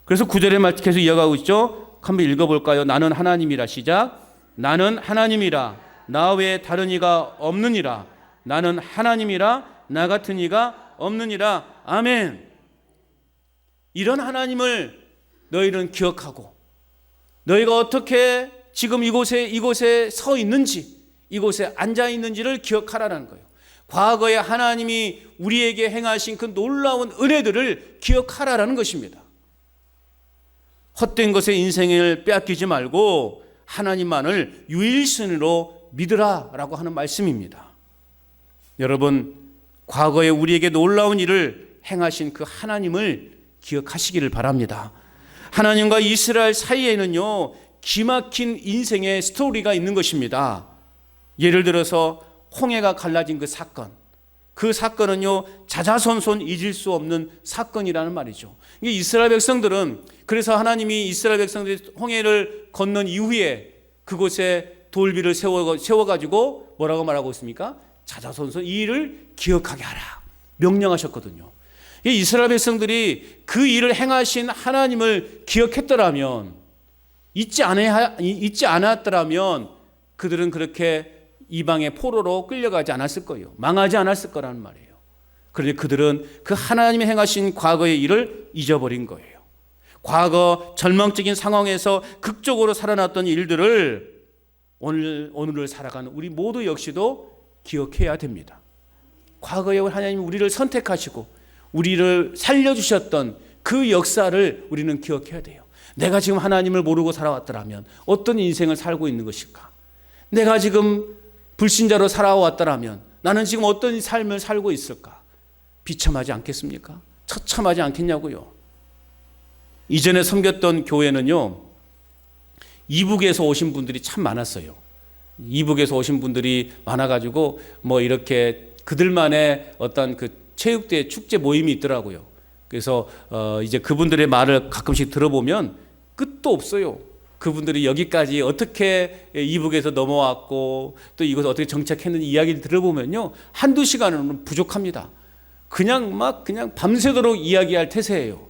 그래서 9절의 말씀 계속 이어가고 있죠. 한번 읽어볼까요? 나는 하나님이라. 시작. 나는 하나님이라. 나 외에 다른 이가 없느니라. 나는 하나님이라. 나 같은 이가 없느니라. 아멘. 이런 하나님을 너희는 기억하고 너희가 어떻게 지금 이곳에 서 있는지, 이곳에 앉아 있는지를 기억하라는 거예요. 과거에 하나님이 우리에게 행하신 그 놀라운 은혜들을 기억하라는 것입니다. 헛된 것에 인생을 빼앗기지 말고 하나님만을 유일신으로 믿으라라고 하는 말씀입니다. 여러분, 과거에 우리에게 놀라운 일을 행하신 그 하나님을 기억하시기를 바랍니다. 하나님과 이스라엘 사이에는요, 기막힌 인생의 스토리가 있는 것입니다. 예를 들어서 홍해가 갈라진 그 사건은요, 자자손손 잊을 수 없는 사건이라는 말이죠. 이스라엘 백성들은, 그래서 하나님이 이스라엘 백성들이 홍해를 건넌 이후에 그곳에 돌비를 세워가지고 뭐라고 말하고 있습니까? 자자손손 이 일을 기억하게 하라 명령하셨거든요. 이스라엘 백성들이 그 일을 행하신 하나님을 기억했더라면, 잊지 않았더라면 그들은 그렇게 이방의 포로로 끌려가지 않았을 거예요. 망하지 않았을 거라는 말이에요. 그런데 그들은 그 하나님이 행하신 과거의 일을 잊어버린 거예요. 과거 절망적인 상황에서 극적으로 살아났던 일들을 오늘을 살아가는 우리 모두 역시도 기억해야 됩니다. 과거에 하나님이 우리를 선택하시고 우리를 살려주셨던 그 역사를 우리는 기억해야 돼요. 내가 지금 하나님을 모르고 살아왔더라면 어떤 인생을 살고 있는 것일까? 내가 지금 불신자로 살아왔더라면 나는 지금 어떤 삶을 살고 있을까? 비참하지 않겠습니까? 처참하지 않겠냐고요. 이전에 섬겼던 교회는요, 이북에서 오신 분들이 참 많았어요. 이북에서 오신 분들이 많아가지고 뭐 이렇게 그들만의 어떤 그 체육대 축제 모임이 있더라고요. 그래서 이제 그분들의 말을 가끔씩 들어보면 끝도 없어요. 그분들이 여기까지 어떻게 이북에서 넘어왔고 또 이곳에 어떻게 정착했는지 이야기를 들어보면요, 한두 시간은 부족합니다. 그냥 밤새도록 이야기할 태세예요.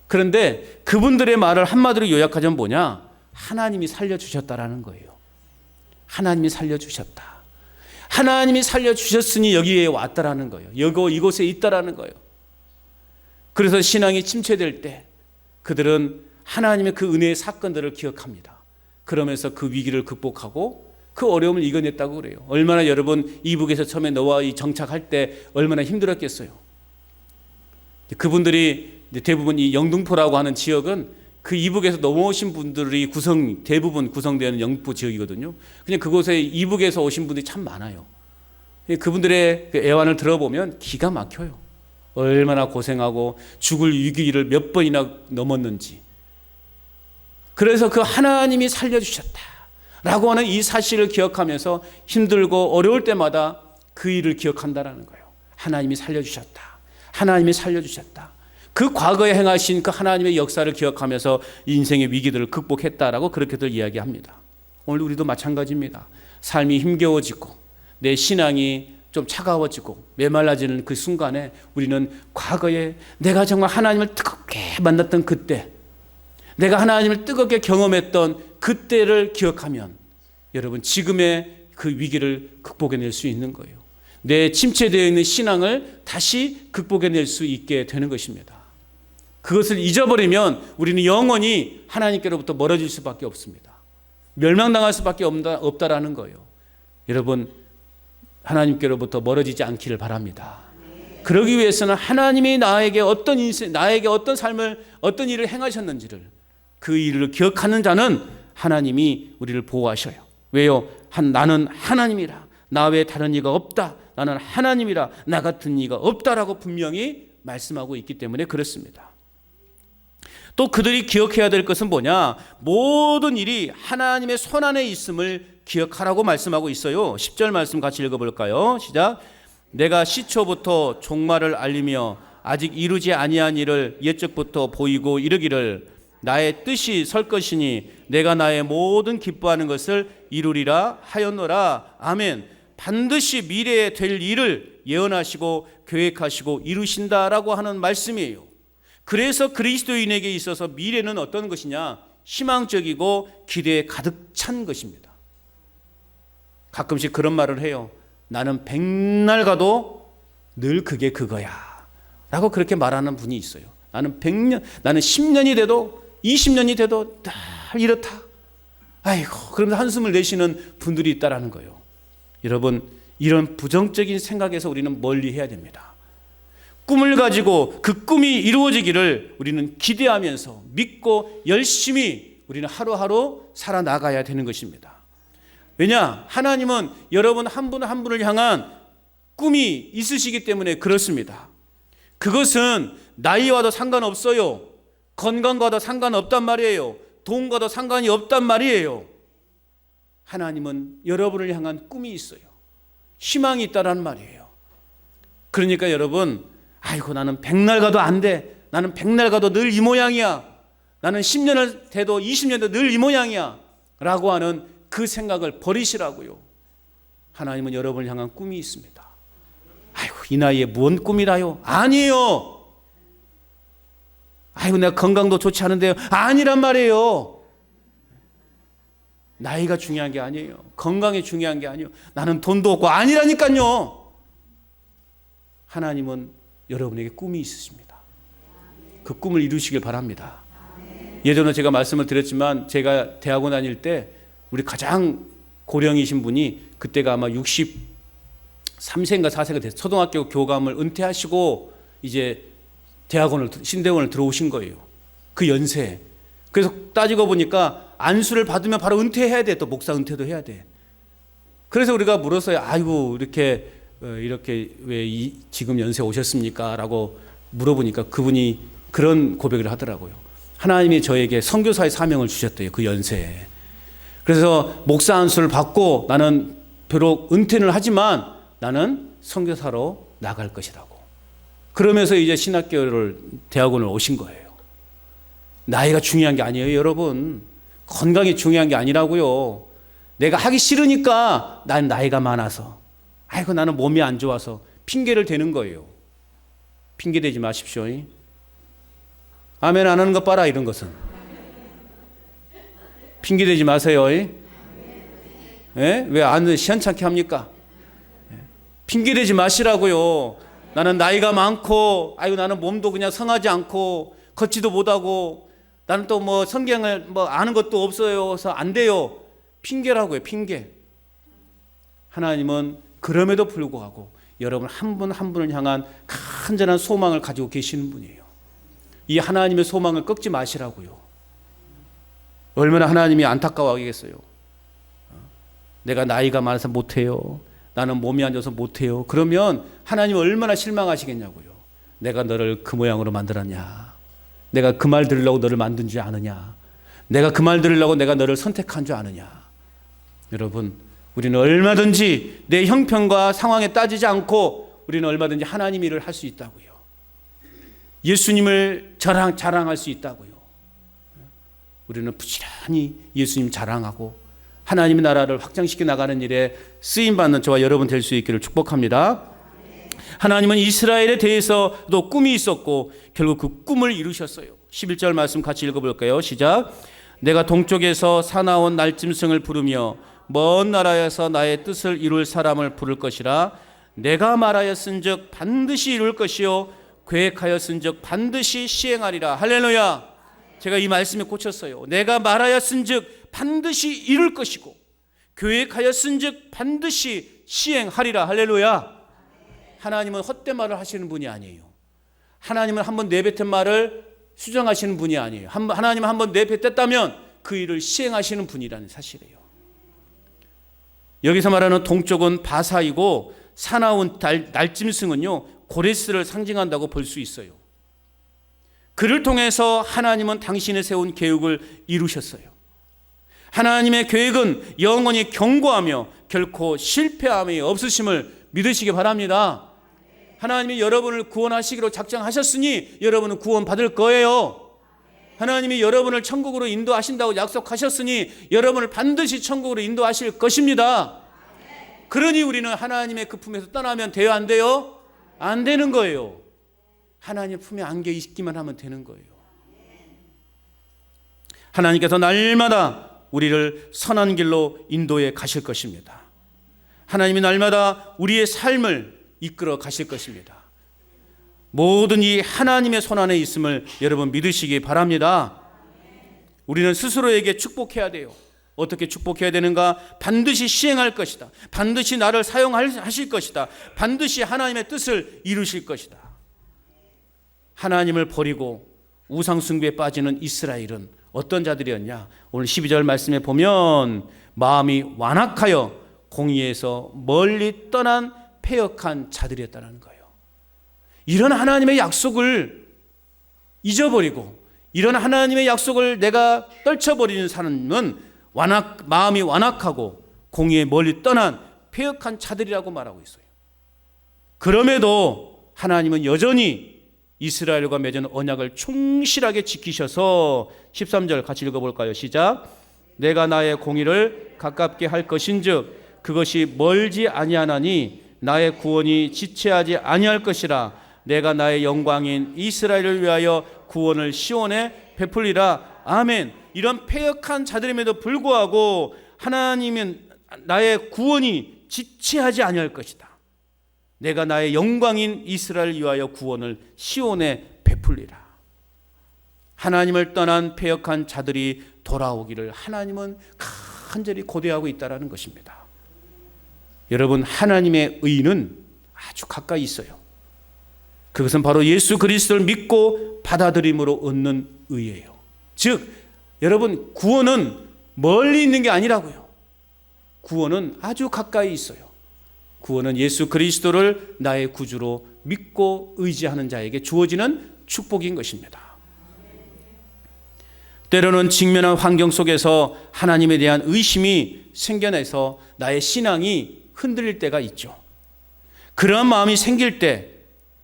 그런데 그분들의 말을 한마디로 요약하자면 뭐냐? 하나님이 살려주셨다라는 거예요. 하나님이 살려주셨다. 하나님이 살려주셨으니 여기에 왔다라는 거예요. 이곳에 있다라는 거예요. 그래서 신앙이 침체될 때 그들은 하나님의 그 은혜의 사건들을 기억합니다. 그러면서 그 위기를 극복하고 그 어려움을 이겨냈다고 그래요. 얼마나 여러분 이북에서 처음에 너와 정착할 때 얼마나 힘들었겠어요. 그분들이 대부분 이 영등포라고 하는 지역은 그 이북에서 넘어오신 분들이 대부분 구성되는 영등포 지역이거든요. 그냥 그곳에 이북에서 오신 분들이 참 많아요. 그분들의 애환을 들어보면 기가 막혀요. 얼마나 고생하고 죽을 위기를 몇 번이나 넘었는지. 그래서 그 하나님이 살려주셨다라고 하는 이 사실을 기억하면서 힘들고 어려울 때마다 그 일을 기억한다라는 거예요. 하나님이 살려주셨다. 하나님이 살려주셨다. 그 과거에 행하신 그 하나님의 역사를 기억하면서 인생의 위기들을 극복했다라고 그렇게들 이야기합니다. 오늘 우리도 마찬가지입니다. 삶이 힘겨워지고 내 신앙이 좀 차가워지고 메말라지는 그 순간에 우리는 과거에 내가 정말 하나님을 뜨겁게 만났던 그때, 내가 하나님을 뜨겁게 경험했던 그때를 기억하면 여러분 지금의 그 위기를 극복해낼 수 있는 거예요. 내 침체되어 있는 신앙을 다시 극복해낼 수 있게 되는 것입니다. 그것을 잊어버리면 우리는 영원히 하나님께로부터 멀어질 수밖에 없습니다. 멸망당할 수밖에 없다라는 거예요. 여러분, 하나님께로부터 멀어지지 않기를 바랍니다. 그러기 위해서는 하나님이 나에게 어떤 인생, 나에게 어떤 삶을, 어떤 일을 행하셨는지를, 그 일을 기억하는 자는 하나님이 우리를 보호하셔요. 왜요? 나는 하나님이라. 나 외에 다른 이가 없다. 나는 하나님이라. 나 같은 이가 없다라고 분명히 말씀하고 있기 때문에 그렇습니다. 또 그들이 기억해야 될 것은 뭐냐? 모든 일이 하나님의 손안에 있음을 기억하라고 말씀하고 있어요. 10절 말씀 같이 읽어볼까요? 시작. 내가 시초부터 종말을 알리며 아직 이루지 아니한 일을 옛적부터 보이고 이르기를 나의 뜻이 설 것이니 내가 나의 모든 기뻐하는 것을 이루리라 하였노라. 아멘. 반드시 미래에 될 일을 예언하시고 계획하시고 이루신다라고 하는 말씀이에요. 그래서 그리스도인에게 있어서 미래는 어떤 것이냐? 희망적이고 기대에 가득 찬 것입니다. 가끔씩 그런 말을 해요. 나는 백날 가도 늘 그게 그거야 라고 그렇게 말하는 분이 있어요. 나는 100년, 나는 10년이 돼도 20년이 돼도 다 이렇다. 아이고, 그러면서 한숨을 내쉬는 분들이 있다라는 거예요. 여러분, 이런 부정적인 생각에서 우리는 멀리 해야 됩니다. 꿈을 가지고 그 꿈이 이루어지기를 우리는 기대하면서 믿고 열심히 우리는 하루하루 살아나가야 되는 것입니다. 왜냐? 하나님은 여러분 한 분 한 분을 향한 꿈이 있으시기 때문에 그렇습니다. 그것은 나이와도 상관없어요. 건강과도 상관없단 말이에요. 돈과도 상관이 없단 말이에요. 하나님은 여러분을 향한 꿈이 있어요. 희망이 있다란 말이에요. 그러니까 여러분, 아이고 나는 백날 가도 안 돼. 나는 백날 가도 늘 이 모양이야. 나는 10년을 돼도 20년도 늘 이 모양이야 라고 하는 그 생각을 버리시라고요. 하나님은 여러분을 향한 꿈이 있습니다. 아이고 이 나이에 뭔 꿈이라요? 아니에요. 아이고 내가 건강도 좋지 않은데요. 아니란 말이에요. 나이가 중요한 게 아니에요. 건강이 중요한 게 아니에요. 나는 돈도 없고 아니라니까요. 하나님은 여러분에게 꿈이 있으십니다. 그 꿈을 이루시길 바랍니다. 예전에 제가 말씀을 드렸지만 제가 대학원 다닐 때 우리 가장 고령이신 분이 그때가 아마 63세인가 4세가 됐어요. 초등학교 교감을 은퇴하시고 이제 대학원을 신대원을 들어오신 거예요. 그 연세에. 그래서 따지고 보니까 안수를 받으면 바로 은퇴해야 돼. 또 목사 은퇴도 해야 돼. 그래서 우리가 물었어요. 아이고 이렇게 왜 지금 연세 오셨습니까? 라고 물어보니까 그분이 그런 고백을 하더라고요. 하나님이 저에게 선교사의 사명을 주셨대요. 그 연세에. 그래서 목사 안수를 받고 나는 비록 은퇴는 하지만 나는 선교사로 나갈 것이라고. 그러면서 이제 신학교를 대학원을 오신 거예요. 나이가 중요한 게 아니에요, 여러분. 건강이 중요한 게 아니라고요. 내가 하기 싫으니까 난 나이가 많아서, 아이고 나는 몸이 안 좋아서 핑계를 대는 거예요. 핑계 대지 마십시오. 아멘 안 하는 것 봐라, 이런 것은. 핑계 대지 마세요. 예? 왜 안 시원찮게 합니까? 핑계 대지 마시라고요. 나는 나이가 많고, 아이고 나는 몸도 그냥 성하지 않고 걷지도 못하고 나는 또 뭐 성경을 뭐 아는 것도 없어요. 그래서 안 돼요. 핑계라고요, 핑계. 하나님은 그럼에도 불구하고 여러분 한 분 한 분을 향한 간절한 소망을 가지고 계시는 분이에요. 이 하나님의 소망을 꺾지 마시라고요. 얼마나 하나님이 안타까워하겠어요. 내가 나이가 많아서 못해요. 나는 몸이 안 좋아서 못해요. 그러면 하나님 얼마나 실망하시겠냐고요. 내가 너를 그 모양으로 만들었냐. 내가 그 말 들으려고 너를 만든 줄 아느냐. 내가 그 말 들으려고 내가 너를 선택한 줄 아느냐. 여러분, 우리는 얼마든지 내 형편과 상황에 따지지 않고 우리는 얼마든지 하나님 일을 할 수 있다고요. 예수님을 자랑할 수 있다고요. 우리는 부지런히 예수님 자랑하고 하나님의 나라를 확장시켜 나가는 일에 쓰임받는 저와 여러분 될 수 있기를 축복합니다. 하나님은 이스라엘에 대해서도 꿈이 있었고 결국 그 꿈을 이루셨어요. 11절 말씀 같이 읽어볼까요? 시작. 내가 동쪽에서 사나운 날짐승을 부르며 먼 나라에서 나의 뜻을 이룰 사람을 부를 것이라. 내가 말하였은즉 반드시 이룰 것이요 계획하였은즉 반드시 시행하리라. 할렐루야. 제가 이 말씀에 꽂혔어요. 내가 말하였은즉 반드시 이룰 것이고 계획하였은즉 반드시 시행하리라. 할렐루야. 하나님은 헛된 말을 하시는 분이 아니에요. 하나님은 한번 내뱉은 말을 수정하시는 분이 아니에요. 하나님은 한번 내뱉었다면 그 일을 시행하시는 분이라는 사실이에요. 여기서 말하는 동쪽은 바사이고 사나운 날짐승은요 고레스를 상징한다고 볼 수 있어요. 그를 통해서 하나님은 당신의 세운 계획을 이루셨어요. 하나님의 계획은 영원히 견고하며 결코 실패함이 없으심을 믿으시기 바랍니다. 하나님이 여러분을 구원하시기로 작정하셨으니 여러분은 구원받을 거예요. 하나님이 여러분을 천국으로 인도하신다고 약속하셨으니 여러분을 반드시 천국으로 인도하실 것입니다. 그러니 우리는 하나님의 그 품에서 떠나면 돼요, 안 돼요? 안 되는 거예요. 하나님 품에 안겨 있기만 하면 되는 거예요. 하나님께서 날마다 우리를 선한 길로 인도해 가실 것입니다. 하나님이 날마다 우리의 삶을 이끌어 가실 것입니다. 모든 이 하나님의 손 안에 있음을 여러분 믿으시기 바랍니다. 우리는 스스로에게 축복해야 돼요. 어떻게 축복해야 되는가? 반드시 시행할 것이다. 반드시 나를 사용하실 것이다. 반드시 하나님의 뜻을 이루실 것이다. 하나님을 버리고 우상숭배에 빠지는 이스라엘은 어떤 자들이었냐? 오늘 12절 말씀에 보면 마음이 완악하여 공의에서 멀리 떠난 패역한 자들이었다는 거예요. 이런 하나님의 약속을 잊어버리고 이런 하나님의 약속을 내가 떨쳐버리는 사람은 마음이 완악하고 공의에 멀리 떠난 패역한 자들이라고 말하고 있어요. 그럼에도 하나님은 여전히 이스라엘과 맺은 언약을 충실하게 지키셔서 13절 같이 읽어볼까요? 시작. 내가 나의 공의를 가깝게 할 것인즉 그것이 멀지 아니하나니 나의 구원이 지체하지 아니할 것이라. 내가 나의 영광인 이스라엘을 위하여 구원을 시온에 베풀리라. 아멘. 이런 패역한 자들임에도 불구하고 하나님은 나의 구원이 지체하지 아니할 것이다. 내가 나의 영광인 이스라엘을 위하여 구원을 시온에 베풀리라. 하나님을 떠난 패역한 자들이 돌아오기를 하나님은 간절히 고대하고 있다는 것입니다. 여러분, 하나님의 의는 아주 가까이 있어요. 그것은 바로 예수 그리스도를 믿고 받아들임으로 얻는 의예요. 즉 여러분, 구원은 멀리 있는 게 아니라고요. 구원은 아주 가까이 있어요. 구원은 예수 그리스도를 나의 구주로 믿고 의지하는 자에게 주어지는 축복인 것입니다. 때로는 직면한 환경 속에서 하나님에 대한 의심이 생겨나서 나의 신앙이 흔들릴 때가 있죠. 그런 마음이 생길 때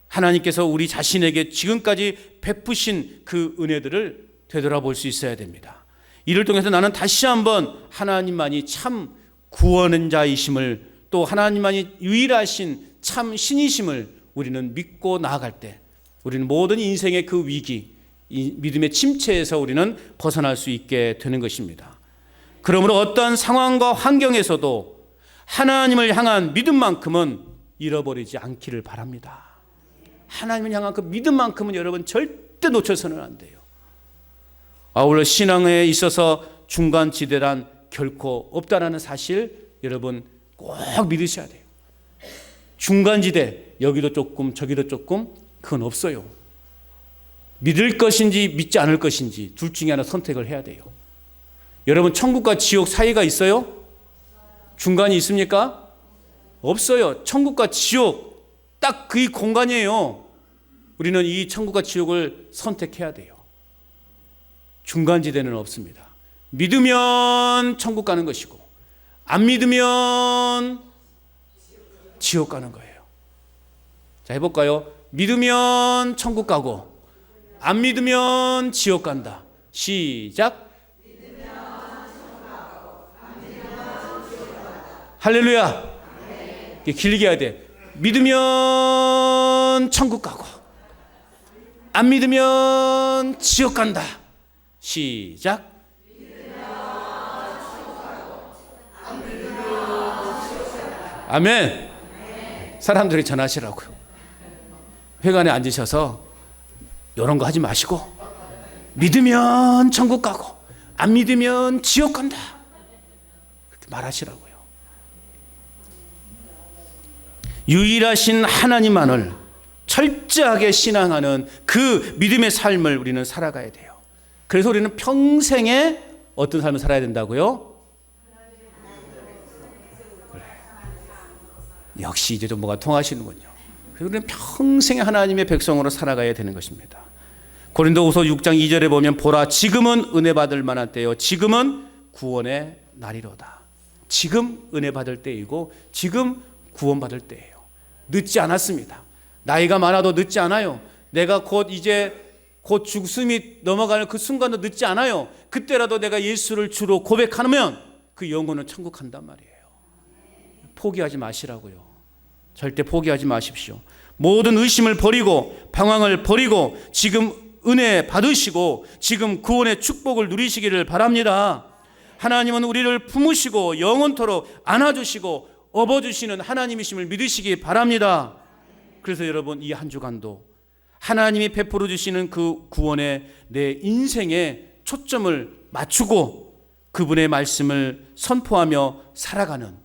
하나님께서 우리 자신에게 지금까지 베푸신 그 은혜들을 되돌아볼 수 있어야 됩니다. 이를 통해서 나는 다시 한번 하나님만이 참 구원자이심을, 또 하나님만이 유일하신 참 신이심을 우리는 믿고 나아갈 때 우리는 모든 인생의 그 위기, 이 믿음의 침체에서 우리는 벗어날 수 있게 되는 것입니다. 그러므로 어떠한 상황과 환경에서도 하나님을 향한 믿음만큼은 잃어버리지 않기를 바랍니다. 하나님을 향한 그 믿음만큼은 여러분 절대 놓쳐서는 안 돼요. 아울러 신앙에 있어서 중간지대란 결코 없다라는 사실 여러분 꼭 믿으셔야 돼요. 중간지대, 여기도 조금 저기도 조금, 그건 없어요. 믿을 것인지 믿지 않을 것인지 둘 중에 하나 선택을 해야 돼요. 여러분, 천국과 지옥 사이가 있어요? 중간이 있습니까? 없어요. 천국과 지옥 딱 그 공간이에요. 우리는 이 천국과 지옥을 선택해야 돼요. 중간지대는 없습니다. 믿으면 천국 가는 것이고 안 믿으면 지옥 가는 거예요. 자, 해볼까요? 믿으면 천국 가고 안 믿으면 지옥 간다. 시작. 할렐루야. 길게 해야 돼. 믿으면 천국 가고 안 믿으면 지옥 간다. 시작. 아멘. 사람들이 전하시라고요. 회관에 앉으셔서 이런 거 하지 마시고 믿으면 천국 가고 안 믿으면 지옥 간다. 말하시라고요. 유일하신 하나님만을 철저하게 신앙하는 그 믿음의 삶을 우리는 살아가야 돼요. 그래서 우리는 평생에 어떤 삶을 살아야 된다고요? 그래. 역시 이제 좀 뭐가 통하시는군요. 그래서 우리는 평생에 하나님의 백성으로 살아가야 되는 것입니다. 고린도후서 6장 2절에 보면 보라 지금은 은혜 받을 만한 때요 지금은 구원의 날이로다. 지금 은혜 받을 때이고 지금 구원 받을 때예요. 늦지 않았습니다. 나이가 많아도 늦지 않아요. 내가 곧 죽음이 넘어가는 그 순간도 늦지 않아요. 그때라도 내가 예수를 주로 고백하면 그 영혼은 천국 간단 말이에요. 포기하지 마시라고요. 절대 포기하지 마십시오. 모든 의심을 버리고 방황을 버리고 지금 은혜 받으시고 지금 구원의 축복을 누리시기를 바랍니다. 하나님은 우리를 품으시고 영원토록 안아주시고 업어주시는 하나님이심을 믿으시기 바랍니다. 그래서 여러분 이 한 주간도 하나님이 베풀어 주시는 그 구원에 내 인생에 초점을 맞추고 그분의 말씀을 선포하며 살아가는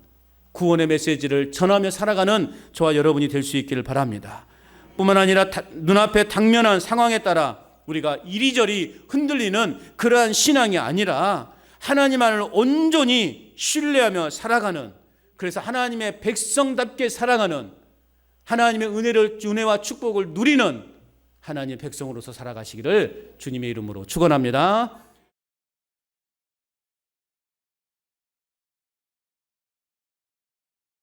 구원의 메시지를 전하며 살아가는 저와 여러분이 될 수 있기를 바랍니다. 뿐만 아니라 눈앞에 당면한 상황에 따라 우리가 이리저리 흔들리는 그러한 신앙이 아니라 하나님만을 온전히 신뢰하며 살아가는, 그래서 하나님의 백성답게 살아가는, 하나님의 은혜와 축복을 누리는 하나님의 백성으로서 살아가시기를 주님의 이름으로 축원합니다.